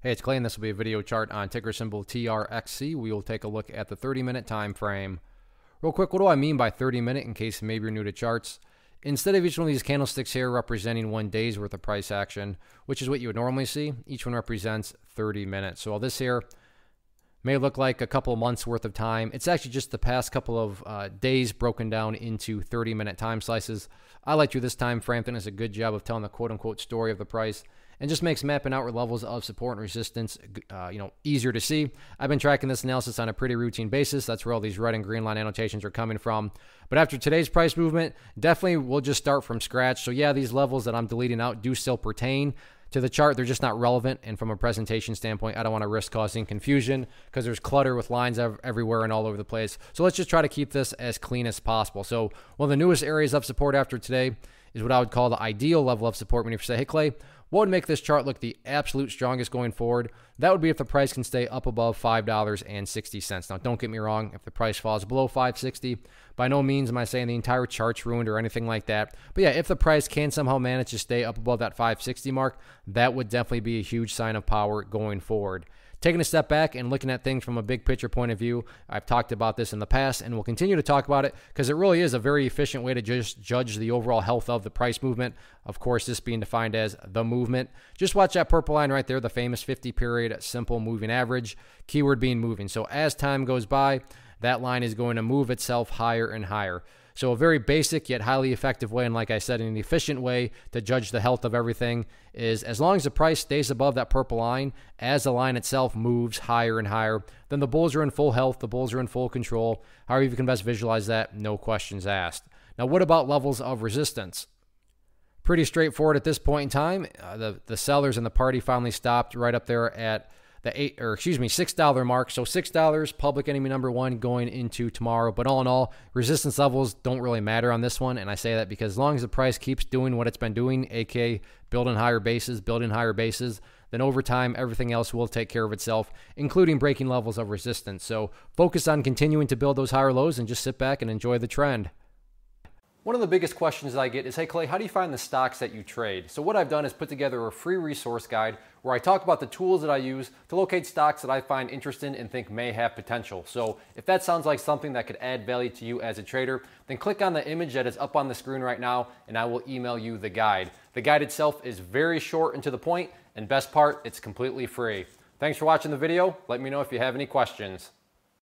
Hey, it's Clay, and this will be a video chart on ticker symbol TRXC. We will take a look at the 30-minute time frame. Real quick, what do I mean by 30-minute in case maybe you're new to charts? Instead of each one of these candlesticks here representing 1 day's worth of price action, which is what you would normally see, each one represents 30 minutes. So while this here may look like a couple of months worth of time, it's actually just the past couple of days broken down into 30-minute time slices. I like through this time frame. I think it's a good job of telling the quote-unquote story of the price, and just makes mapping out levels of support and resistance easier to see. I've been tracking this analysis on a pretty routine basis. That's where all these red and green line annotations are coming from. But after today's price movement, definitely we'll just start from scratch. So yeah, these levels that I'm deleting out do still pertain to the chart. They're just not relevant, and from a presentation standpoint, I don't want to risk causing confusion because there's clutter with lines everywhere and all over the place. So let's just try to keep this as clean as possible. So one of the newest areas of support after today is what I would call the ideal level of support. When you say, hey Clay, what would make this chart look the absolute strongest going forward? That would be if the price can stay up above $5.60. Now, don't get me wrong. If the price falls below $5.60, by no means am I saying the entire chart's ruined or anything like that. But yeah, if the price can somehow manage to stay up above that $5.60 mark, that would definitely be a huge sign of power going forward. Taking a step back and looking at things from a big picture point of view, I've talked about this in the past and will continue to talk about it because it really is a very efficient way to just judge the overall health of the price movement. Of course, this being defined as the movement. Just watch that purple line right there, the famous 50-period simple moving average, keyword being moving. So as time goes by, that line is going to move itself higher and higher. So a very basic yet highly effective way, and like I said, an efficient way to judge the health of everything is as long as the price stays above that purple line, as the line itself moves higher and higher, then the bulls are in full health, the bulls are in full control. However you can best visualize that, no questions asked. Now, what about levels of resistance? Pretty straightforward at this point in time. The sellers in the party finally stopped right up there at the $6 mark. So $6, public enemy number one going into tomorrow. But all in all, resistance levels don't really matter on this one. And I say that because as long as the price keeps doing what it's been doing, aka building higher bases, then over time, everything else will take care of itself, including breaking levels of resistance. So focus on continuing to build those higher lows and just sit back and enjoy the trend. One of the biggest questions that I get is, hey Clay, how do you find the stocks that you trade? So what I've done is put together a free resource guide where I talk about the tools that I use to locate stocks that I find interesting and think may have potential. So if that sounds like something that could add value to you as a trader, then click on the image that is up on the screen right now and I will email you the guide. The guide itself is very short and to the point, and best part, it's completely free. Thanks for watching the video. Let me know if you have any questions.